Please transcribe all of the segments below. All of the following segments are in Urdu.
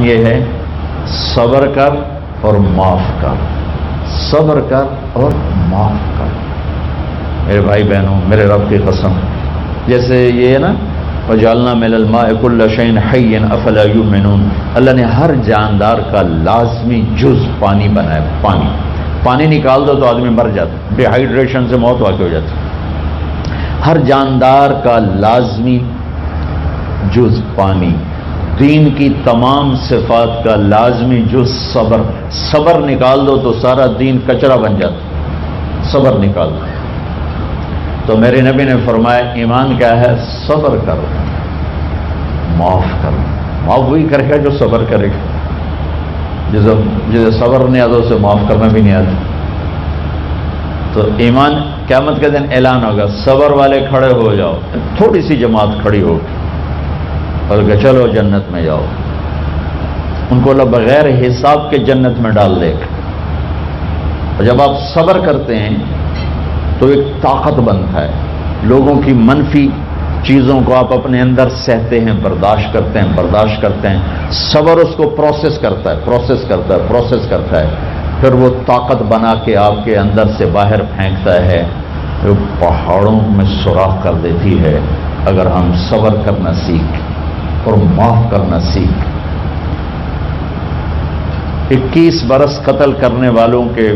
یہ ہے صبر کر اور معاف کر، صبر کر اور معاف کر۔ میرے بھائی بہنوں، میرے رب کی قسم، جیسے یہ ہے نا وَجَعَلْنَا مِنَ الْمَاءِ كُلَّ شَيْءٍ حَيٍّ أَفَلَا يُؤْمِنُونَ، اللہ نے ہر جاندار کا لازمی جز پانی بنایا۔ پانی نکال دو تو آدمی مر جاتا، ڈی ہائیڈریشن سے موت واقع ہو جاتی۔ ہر جاندار کا لازمی جز پانی، دین کی تمام صفات کا لازمی جز صبر۔ صبر نکال دو تو سارا دین کچرا بن جاتا، صبر نکال دو۔ تو میرے نبی نے فرمایا ایمان کیا ہے؟ صبر کرو، معاف کرو۔ معاف وہی کرے گا جو صبر کرے گا، جسے صبر نہیں آتا اسے معاف کرنا بھی نہیں آتا۔ تو ایمان قیامت کے دن اعلان ہوگا، صبر والے کھڑے ہو جاؤ، تھوڑی سی جماعت کھڑی ہوگی، بلکہ چلو جنت میں جاؤ۔ ان کو اللہ بغیر حساب کے جنت میں ڈال دے گا۔ اور جب آپ صبر کرتے ہیں تو ایک طاقت بنتا ہے، لوگوں کی منفی چیزوں کو آپ اپنے اندر سہتے ہیں، برداشت کرتے ہیں۔ صبر اس کو پروسیس کرتا ہے، پھر وہ طاقت بنا کے آپ کے اندر سے باہر پھینکتا ہے، جو پہاڑوں میں سوراخ کر دیتی ہے اگر ہم صبر کرنا سیکھ اور معاف کرنا سیکھ۔ 21 برس قتل کرنے والوں کے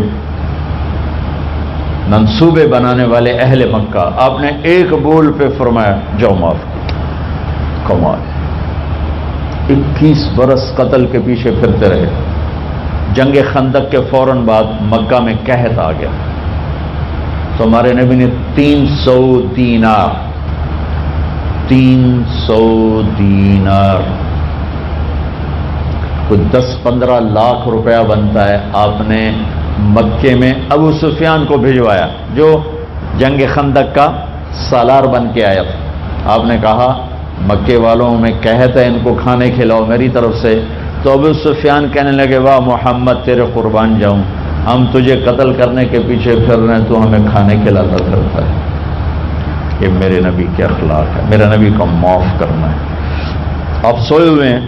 منصوبے بنانے والے اہل مکہ، آپ نے ایک بول پہ فرمایا جاؤ معاف کر۔ کمال، 21 برس قتل کے پیچھے پھرتے رہے۔ جنگ خندق کے فوراً بعد مکہ میں قحط آ گیا، تو ہمارے نبی نے 300 دینار کوئی 10-15 لاکھ روپیہ بنتا ہے، آپ نے مکے میں ابو سفیان کو بھجوایا جو جنگ خندق کا سالار بن کے آیا تھا۔ آپ نے کہا مکے والوں میں قحط ہے، ان کو کھانے کھلاؤ میری طرف سے۔ تو ابو سفیان کہنے لگے واہ محمد تیرے قربان جاؤں، ہم تجھے قتل کرنے کے پیچھے پھر رہے ہیں، تو ہمیں کھانے کھلاتا کرتا ہے۔ یہ میرے نبی کے اخلاق ہے، میرا نبی کو معاف کرنا ہے۔ آپ سوئے ہوئے ہیں،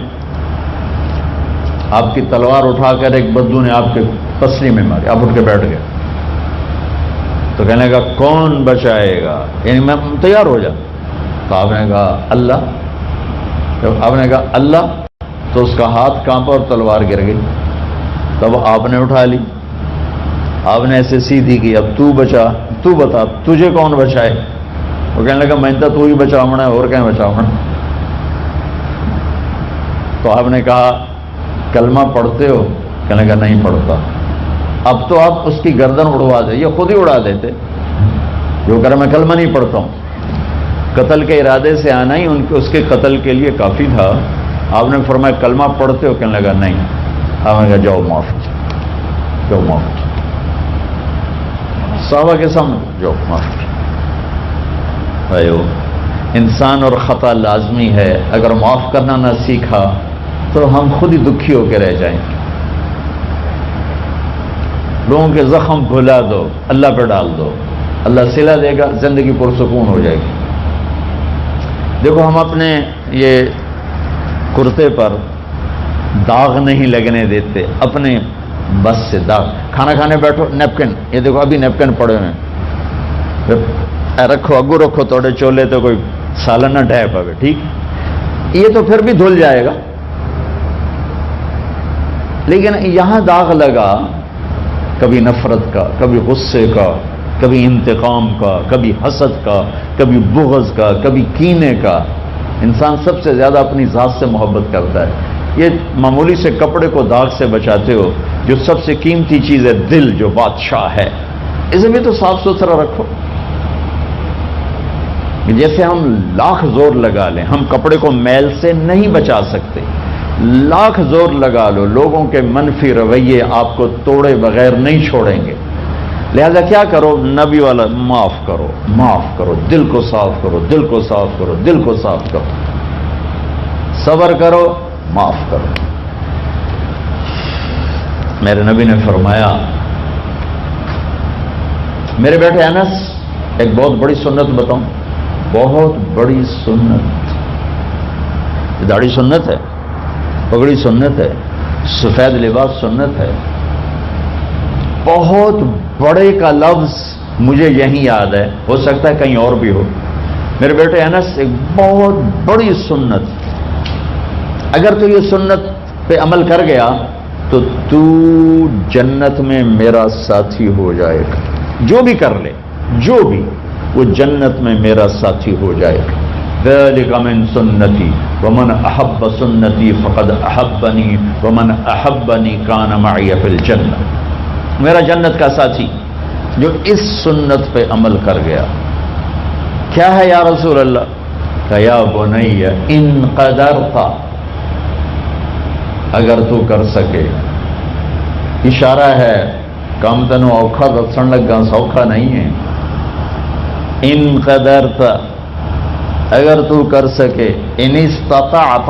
آپ کی تلوار اٹھا کر ایک بدو نے آپ کے پسلی میں ماری، آپ اٹھ کے بیٹھ گئے، تو کہنے لگا کون بچائے گا، یعنی میں تیار ہو جا۔ تو آپ نے کہا اللہ، جب آپ نے کہا اللہ تو اس کا ہاتھ کانپا اور تلوار گر گئی۔ تب آپ نے اٹھا لی، آپ نے ایسے سیدھی کی، اب تو بچا، تو بتا تجھے کون بچائے؟ وہ کہنے لگا میں تو ہی بچاؤنا ہے، اور کہیں بچاؤنا۔ تو آپ نے کہا کلمہ پڑھتے ہو؟ کہنے لگا نہیں پڑھتا۔ اب تو آپ اس کی گردن اڑوا دے، یہ خود ہی اڑا دیتے، جو کہہ رہا میں کلمہ نہیں پڑھتا ہوں۔ قتل کے ارادے سے آنا ہی اس کے قتل کے لیے کافی تھا۔ آپ نے فرمایا کلمہ پڑھتے ہو؟ کہنے لگا نہیں۔ آپ نے کہا جاؤ معاف، جاؤ معاف، صحابہ کے سامنے جاؤ معاف۔ انسان اور خطا لازمی ہے، اگر معاف کرنا نہ سیکھا تو ہم خود ہی دکھی ہو کے رہ جائیں گے۔ لوگوں کے زخم بھلا دو، اللہ پہ ڈال دو، اللہ صلہ دے گا، زندگی پرسکون ہو جائے گی۔ دیکھو ہم اپنے یہ کرتے پر داغ نہیں لگنے دیتے، اپنے بس سے داغ۔ کھانا کھانے بیٹھو نیپکن، یہ دیکھو ابھی نیپکن پڑے ہوئے ہیں، رکھو اگو رکھو توڑے چولے تو کوئی سالن نہ ڈھے پاوے، ٹھیک، یہ تو پھر بھی دھل جائے گا۔ لیکن یہاں داغ لگا، کبھی نفرت کا، کبھی غصے کا، کبھی انتقام کا، کبھی حسد کا، کبھی بغض کا، کبھی کینے کا۔ انسان سب سے زیادہ اپنی ذات سے محبت کرتا ہے۔ یہ معمولی سے کپڑے کو داغ سے بچاتے ہو، جو سب سے قیمتی چیز ہے دل، جو بادشاہ ہے، اسے بھی تو صاف ستھرا رکھو۔ جیسے ہم لاکھ زور لگا لیں، ہم کپڑے کو میل سے نہیں بچا سکتے، لاکھ زور لگا لو، لوگوں کے منفی رویے آپ کو توڑے بغیر نہیں چھوڑیں گے۔ لہذا کیا کرو؟ نبی والا معاف کرو، معاف کرو، دل کو صاف کرو، دل کو صاف کرو، دل کو صاف کرو، صبر کرو، معاف کرو۔ میرے نبی نے فرمایا، میرے بیٹے انس، ایک بہت بڑی سنت بتاؤں، بہت بڑی سنت، داڑھی سنت ہے، پگڑی سنت ہے، سفید لباس سنت ہے۔ بہت بڑے کا لفظ مجھے یہیں یاد ہے، ہو سکتا ہے کہیں اور بھی ہو۔ میرے بیٹے انس، ایک بہت بڑی سنت، اگر تو یہ سنت پہ عمل کر گیا تو جنت میں میرا ساتھی ہو جائے گا، جو بھی کر لے، جو بھی، وہ جنت میں میرا ساتھی ہو جائے گا۔ ذَلِكَ مِن سُنَّتِي وَمَنْ أَحَبَّ سُنَّتِي فَقَدْ أَحَبَّنِي وَمَنْ أَحَبَّنِي كَانَ مَعِيَ فِي الْجَنَّةِ۔ میرا جنت کا ساتھی جو اس سنت پہ عمل کر گیا۔ کیا ہے یا رسول اللہ؟ کہ یا بنی ان قدرت، اگر تو کر سکے، اشارہ ہے کام تنو اوکھا دسن لگا سوکھا نہیں ہے۔ ان قدرت، اگر تو کر سکے، ان استطاعت،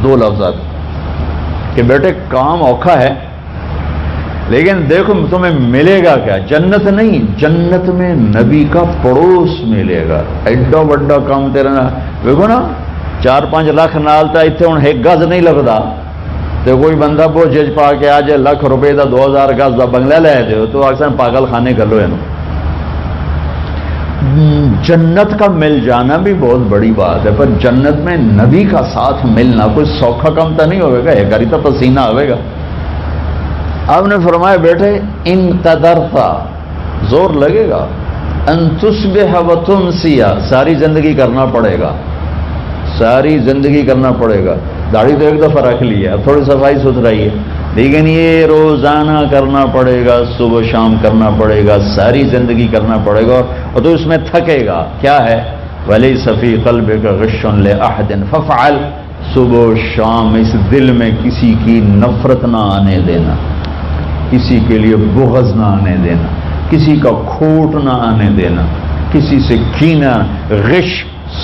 دو لفظات کہ بیٹے کام اوکھا ہے لیکن دیکھو تمہیں ملے گا کیا؟ جنت نہیں، جنت میں نبی کا پڑوس ملے گا۔ ایڈا بڑا کام تیرا دیکھو نا، 4-5 لاکھ نالتا اتنے ہوں ایک گز نہیں لگتا، تو کوئی بندہ بوجھ پا کے آج ₹1,00,000 کا 2000 گز کا بنگلہ لے دو تو اکثر پاگل خانے کر لو۔ جنت کا مل جانا بھی بہت بڑی بات ہے، پر جنت میں نبی کا ساتھ ملنا کوئی سوکھا کام تو نہیں ہوئے گا، ایک گاری تو پسینہ ہوئے گا۔ آپ نے فرمایا بیٹے ان قدرتا، زور لگے گا، ان تصبح وتمسی، ساری زندگی کرنا پڑے گا، ساری زندگی کرنا پڑے گا۔ داڑھی تو ایک دفعہ رکھ لی ہے، اب تھوڑی صفائی ستھرائی ہے، لیکن یہ روزانہ کرنا پڑے گا، صبح شام کرنا پڑے گا، ساری زندگی کرنا پڑے گا، اور تو اس میں تھکے گا۔ کیا ہے؟ وَلَيْسَ فِي قَلْبِكَ غِشٌّ لِأَحَدٍ فَافْعَلْ، صبح و شام اس دل میں کسی کی نفرت نہ آنے دینا، کسی کے لیے بغض نہ آنے دینا، کسی کا کھوٹ نہ آنے دینا، کسی سے کینہ، غش،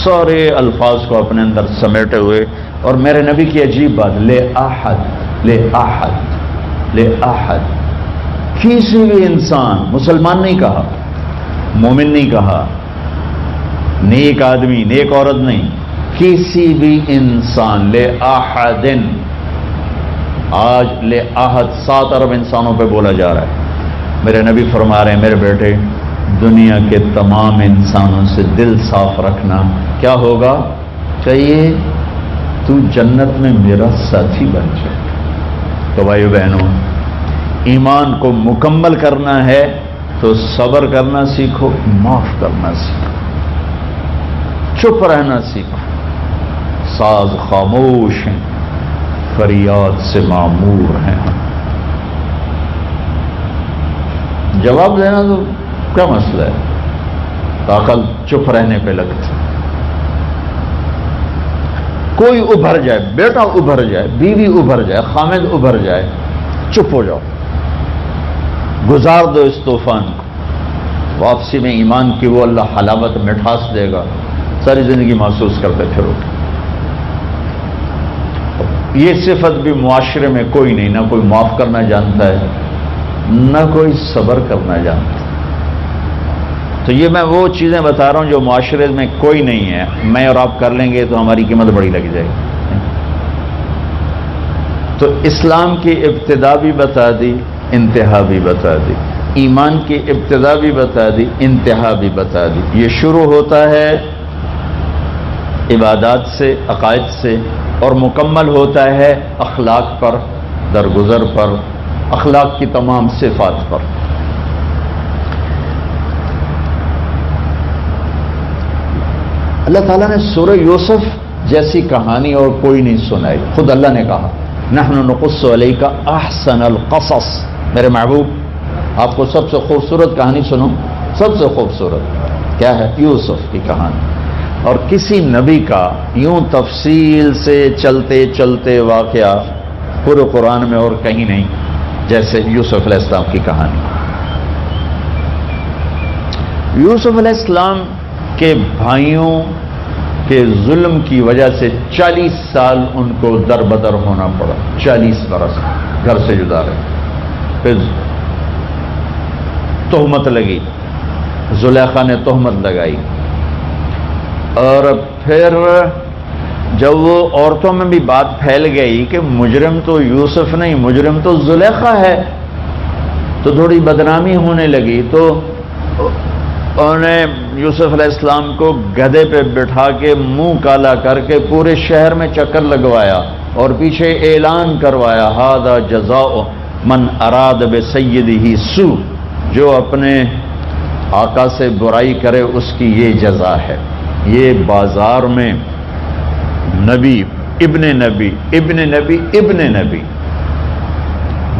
سارے الفاظ کو اپنے اندر سمیٹے ہوئے۔ اور میرے نبی کی عجیب بات، لے احد، لے احد، لے احد، کسی بھی انسان، مسلمان نہیں کہا، مومن نہیں کہا، نیک آدمی، نیک عورت نہیں، کسی بھی انسان، لے احدن، آج لے احد 7 ارب انسانوں پہ بولا جا رہا ہے۔ میرے نبی فرما رہے ہیں میرے بیٹے، دنیا کے تمام انسانوں سے دل صاف رکھنا، کیا ہوگا؟ چاہیے تو جنت میں میرا ساتھی بن جائے۔ تو بھائیو بہنوں، ایمان کو مکمل کرنا ہے تو صبر کرنا سیکھو، معاف کرنا سیکھو، چپ رہنا سیکھو۔ ساز خاموش ہیں، فریاد سے معمور ہیں۔ جواب دینا تو کیا مسئلہ ہے، عقل چپ رہنے پہ لگتی۔ کوئی ابھر جائے، بیٹا ابھر جائے، بیوی ابھر جائے، خامد ابھر جائے، چپ ہو جاؤ، گزار دو اس طوفان کو۔ واپسی میں ایمان کی وہ اللہ حلاوت مٹھاس دے گا، ساری زندگی محسوس کرتے پھرو۔ یہ صفت بھی معاشرے میں کوئی نہیں، نہ کوئی معاف کرنا جانتا ہے، نہ کوئی صبر کرنا جانتا ہے۔ تو یہ میں وہ چیزیں بتا رہا ہوں جو معاشرے میں کوئی نہیں ہے، میں اور آپ کر لیں گے تو ہماری قیمت بڑی لگ جائے گی۔ تو اسلام کی ابتدا بھی بتا دی، انتہا بھی بتا دی، ایمان کی ابتدا بھی بتا دی، انتہا بھی بتا دی۔ یہ شروع ہوتا ہے عبادات سے، عقائد سے، اور مکمل ہوتا ہے اخلاق پر، درگزر پر، اخلاق کی تمام صفات پر۔ اللہ تعالیٰ نے سورہ یوسف جیسی کہانی اور کوئی نہیں سنائی، خود اللہ نے کہا نحن نقص علیک احسن القصص، میرے محبوب آپ کو سب سے خوبصورت کہانی سنو، سب سے خوبصورت کیا ہے؟ یوسف کی کہانی۔ اور کسی نبی کا یوں تفصیل سے چلتے چلتے واقعہ پورے قرآن میں اور کہیں نہیں جیسے یوسف علیہ السلام کی کہانی۔ یوسف علیہ السلام کے بھائیوں کے ظلم کی وجہ سے 40 سال ان کو در بدر ہونا پڑا، 40 برس گھر سے جدا رہے، پھر تہمت لگی، زلیخا نے تہمت لگائی، اور پھر جب وہ عورتوں میں بھی بات پھیل گئی کہ مجرم تو یوسف نہیں، مجرم تو زلیخا ہے، تو تھوڑی بدنامی ہونے لگی، تو انہوں نے یوسف علیہ السلام کو گدھے پہ بٹھا کے منہ کالا کر کے پورے شہر میں چکر لگوایا اور پیچھے اعلان کروایا ھذا جزاء من اراد بسیدہ سوء، جو اپنے آقا سے برائی کرے اس کی یہ جزا ہے۔ یہ بازار میں نبی ابن نبی ابن نبی ابن نبی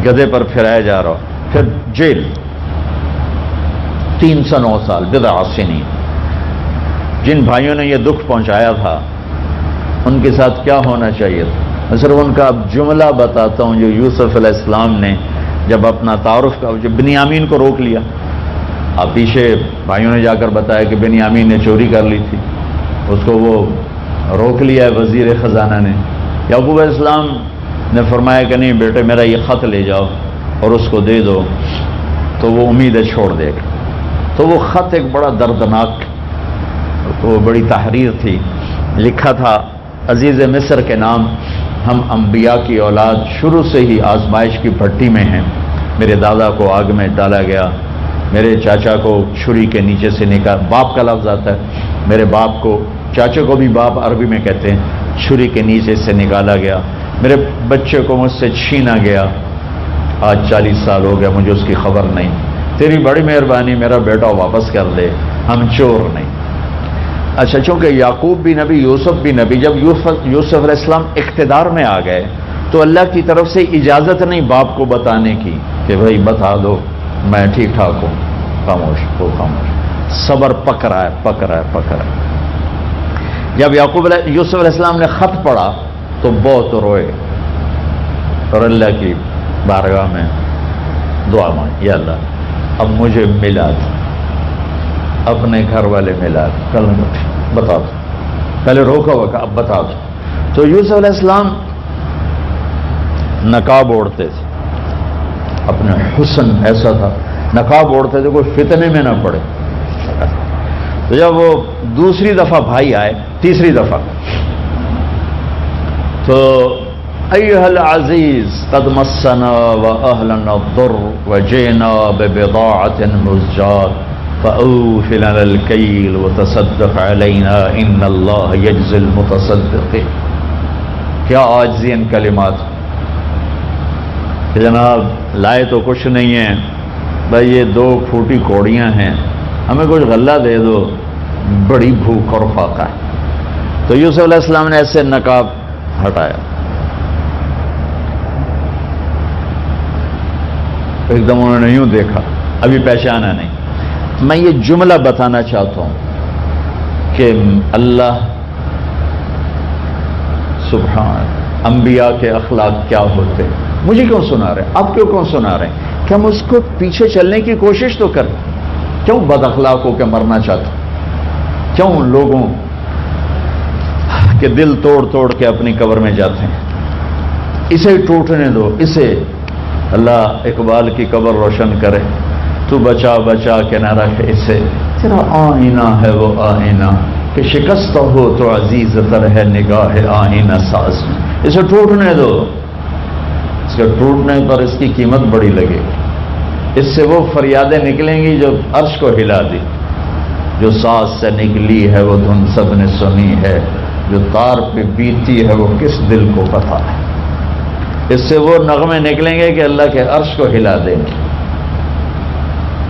گدھے پر پھرایا جا رہا، پھر جیل 309 سال بضع سنین۔ جن بھائیوں نے یہ دکھ پہنچایا تھا ان کے ساتھ کیا ہونا چاہیے تھا؟ میں صرف ان کا اب جملہ بتاتا ہوں جو یوسف علیہ السلام نے جب اپنا تعارف کا، جب بنیامین کو روک لیا، اب پیچھے بھائیوں نے جا کر بتایا کہ بنیامین نے چوری کر لی تھی، اس کو وہ روک لیا ہے وزیر خزانہ نے۔ یعقوب علیہ السلام نے فرمایا کہ نہیں بیٹے میرا یہ خط لے جاؤ اور اس کو دے دو تو وہ امیدیں چھوڑ دے گا۔ تو وہ خط ایک بڑا دردناک، تو بڑی تحریر تھی، لکھا تھا عزیز مصر کے نام، ہم انبیاء کی اولاد شروع سے ہی آزمائش کی بھٹی میں ہیں۔ میرے دادا کو آگ میں ڈالا گیا، میرے چاچا کو چھری کے نیچے سے نکال، باپ کا لفظ آتا ہے، میرے باپ کو، چاچے کو بھی باپ عربی میں کہتے ہیں، چھری کے نیچے سے نکالا گیا، میرے بچے کو مجھ سے چھینا گیا، آج 40 سال ہو گیا مجھے اس کی خبر نہیں، تیری بڑی مہربانی میرا بیٹا واپس کر دے، ہم چور نہیں۔ اچھا، چونکہ یعقوب بھی نبی، یوسف بھی نبی، جب یوسف علیہ السلام اقتدار میں آ گئے تو اللہ کی طرف سے اجازت نہیں باپ کو بتانے کی کہ بھائی بتا دو میں ٹھیک ٹھاک ہوں، خاموش تو خاموش، صبر پک رہا ہے پک رہا ہے پک رہا ہے۔ جب یوسف علیہ السلام نے خط پڑھا تو بہت روئے اور اللہ کی بارگاہ میں دعا مانگی، یا اللہ اب مجھے ملا دو، اپنے گھر والے ملا دو، کل بتا دو، پہلے روکا ہوا کہ اب بتا دو۔ تو یوسف علیہ السلام نقاب اوڑھتے تھے، اپنے حسن ایسا تھا، نقاب اوڑھتے تھے کوئی فتنے میں نہ پڑے۔ تو جب وہ دوسری دفعہ بھائی آئے، تیسری دفعہ، تو ایھا العزیز قد مسنا واہلنا الضر وجئنا ببضاعۃ مزجاۃ فأوف لنا الکیل وتصدق علینا ان اللہ یجزی المتصدقین۔ کیا عاجزی ان کلمات کہ جناب لائے تو کچھ نہیں ہے بھائی، یہ 2 پھوٹی کوڑیاں ہیں، ہمیں کچھ غلہ دے دو، بڑی بھوک اور فاقہ ہے۔ تو یوسف علیہ السلام نے ایسے نقاب ہٹایا، ایک دم انہوں نے یوں دیکھا، ابھی پہچانا نہیں۔ میں یہ جملہ بتانا چاہتا ہوں کہ اللہ سبحان، انبیاء کے اخلاق کیا ہوتے۔ مجھے کیوں سنا رہے ہیں؟ آپ کیوں سنا رہے ہیں؟ کہ ہم اس کو پیچھے چلنے کی کوشش تو کریں، کیوں بد اخلاق ہو کے مرنا چاہتے، کیوں لوگوں کے دل توڑ توڑ کے اپنی قبر میں جاتے ہیں؟ اسے ٹوٹنے دو، اسے اللہ اقبال کی قبر روشن کرے، تو بچا بچا کے نہ رکھے اسے، تیرا آئینہ ہے وہ آئینہ کہ شکست ہو تو عزیز تر ہے نگاہ آئینہ ساز میں، اسے ٹوٹنے دو، اس کے ٹوٹنے پر اس کی قیمت بڑی لگے گی، اس سے وہ فریادیں نکلیں گی جو عرش کو ہلا دی، جو ساز سے نکلی ہے وہ دھن سب نے سنی ہے، جو تار پہ بیتی ہے وہ کس دل کو پتہ ہے، اس سے وہ نغمے نکلیں گے کہ اللہ کے عرش کو ہلا دیں گے۔